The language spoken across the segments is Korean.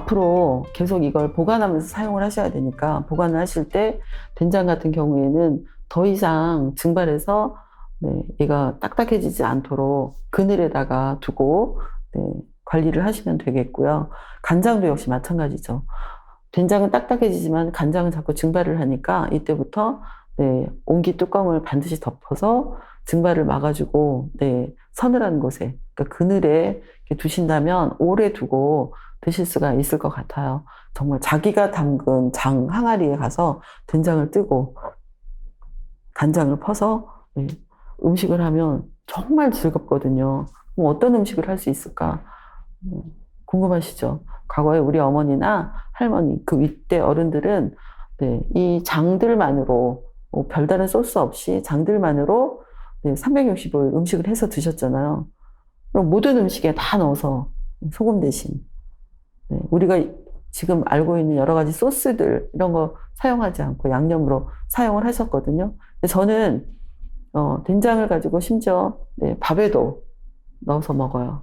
앞으로 계속 이걸 보관하면서 사용을 하셔야 되니까 보관을 하실 때 된장 같은 경우에는 더 이상 증발해서 얘가 딱딱해지지 않도록 그늘에다가 두고 관리를 하시면 되겠고요. 간장도 역시 마찬가지죠. 된장은 딱딱해지지만 간장은 자꾸 증발을 하니까 이때부터 온기 뚜껑을 반드시 덮어서 증발을 막아주고 서늘한 곳에, 그러니까 그늘에 이렇게 두신다면 오래 두고 드실 수가 있을 것 같아요. 정말 자기가 담근 장 항아리에 가서 된장을 뜨고 간장을 퍼서 음식을 하면 정말 즐겁거든요. 그럼 어떤 음식을 할 수 있을까? 궁금하시죠? 과거에 우리 어머니나 할머니, 그 윗대 어른들은 이 장들만으로 별다른 소스 없이 장들만으로 365일 음식을 해서 드셨잖아요. 그럼 모든 음식에 다 넣어서 소금 대신 우리가 지금 알고 있는 여러 가지 소스들 이런 거 사용하지 않고 양념으로 사용을 하셨거든요. 근데 저는 된장을 가지고 심지어 밥에도 넣어서 먹어요.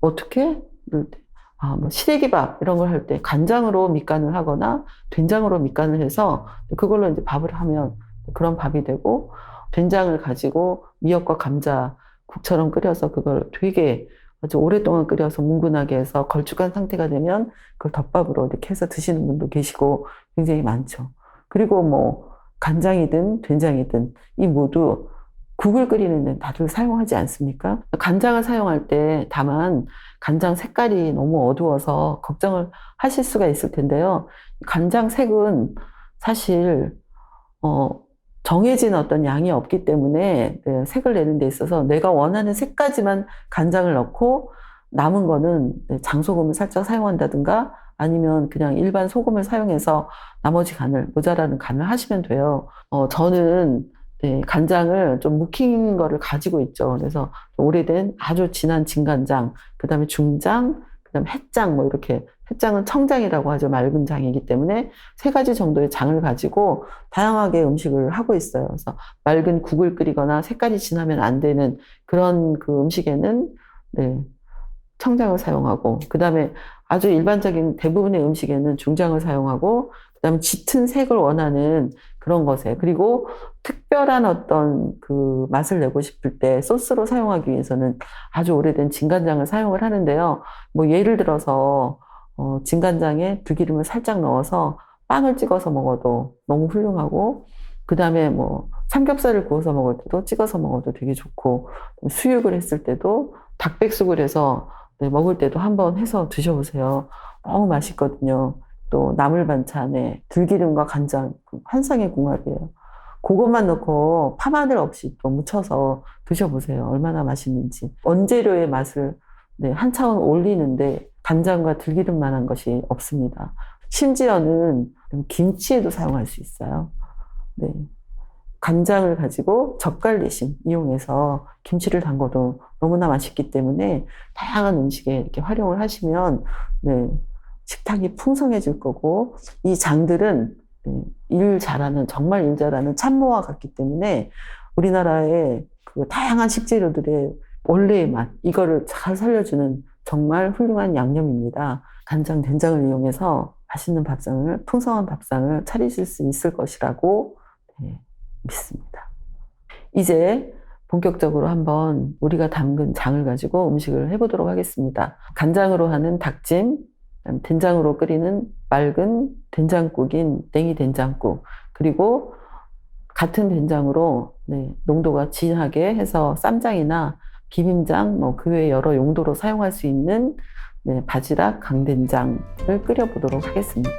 어떻게? 뭐 시래기밥 이런 걸 할 때 간장으로 밑간을 하거나 된장으로 밑간을 해서 그걸로 이제 밥을 하면 그런 밥이 되고, 된장을 가지고 미역과 감자 국처럼 끓여서 그걸 되게 아주 오랫동안 끓여서 뭉근하게 해서 걸쭉한 상태가 되면 그걸 덮밥으로 이렇게 해서 드시는 분도 계시고 굉장히 많죠. 그리고 뭐 간장이든 된장이든 이 모두 국을 끓이는 데 다들 사용하지 않습니까? 간장을 사용할 때 다만 간장 색깔이 너무 어두워서 걱정을 하실 수가 있을 텐데요. 간장 색은 사실 정해진 어떤 양이 없기 때문에 색을 내는 데 있어서 내가 원하는 색까지만 간장을 넣고 남은 거는 장소금을 살짝 사용한다든가 아니면 그냥 일반 소금을 사용해서 나머지 간을, 모자라는 간을 하시면 돼요. 저는 간장을 좀 묵힌 거를 가지고 있죠. 그래서 오래된 아주 진한 진간장, 그 다음에 중장, 그 다음에 햇장, 뭐 이렇게, 햇장은 청장이라고 하죠. 맑은 장이기 때문에 세 가지 정도의 장을 가지고 다양하게 음식을 하고 있어요. 그래서 맑은 국을 끓이거나 색깔이 진하면 안 되는 그런 그 음식에는 청장을 사용하고, 그 다음에 아주 일반적인 대부분의 음식에는 중장을 사용하고, 그 다음에 짙은 색을 원하는 그런 것에, 그리고 특별한 어떤 그 맛을 내고 싶을 때 소스로 사용하기 위해서는 아주 오래된 진간장을 사용을 하는데요. 뭐 예를 들어서 진간장에 들기름을 살짝 넣어서 빵을 찍어서 먹어도 너무 훌륭하고, 그 다음에 뭐 삼겹살을 구워서 먹을 때도 찍어서 먹어도 되게 좋고, 수육을 했을 때도 닭백숙을 해서 먹을 때도 한번 해서 드셔보세요. 너무 맛있거든요. 또 나물 반찬에 들기름과 간장, 환상의 궁합이에요. 그것만 넣고 파마늘 없이 또 무쳐서 드셔보세요. 얼마나 맛있는지. 원재료의 맛을 한 차원 올리는데 간장과 들기름만한 것이 없습니다. 심지어는 김치에도 사용할 수 있어요. 간장을 가지고 젓갈 대신 이용해서 김치를 담궈도 너무나 맛있기 때문에 다양한 음식에 이렇게 활용을 하시면 식탁이 풍성해질 거고, 이 장들은 일 잘하는, 정말 일 잘하는 참모와 같기 때문에 우리나라의 그 다양한 식재료들의 원래의 맛, 이거를 잘 살려주는 정말 훌륭한 양념입니다. 간장, 된장을 이용해서 맛있는 밥상을, 풍성한 밥상을 차리실 수 있을 것이라고 믿습니다. 이제 본격적으로 한번 우리가 담근 장을 가지고 음식을 해보도록 하겠습니다. 간장으로 하는 닭찜, 된장으로 끓이는 맑은 된장국인 냉이 된장국, 그리고 같은 된장으로 농도가 진하게 해서 쌈장이나 비빔장, 뭐 그 외에 여러 용도로 사용할 수 있는 바지락 강된장을 끓여보도록 하겠습니다.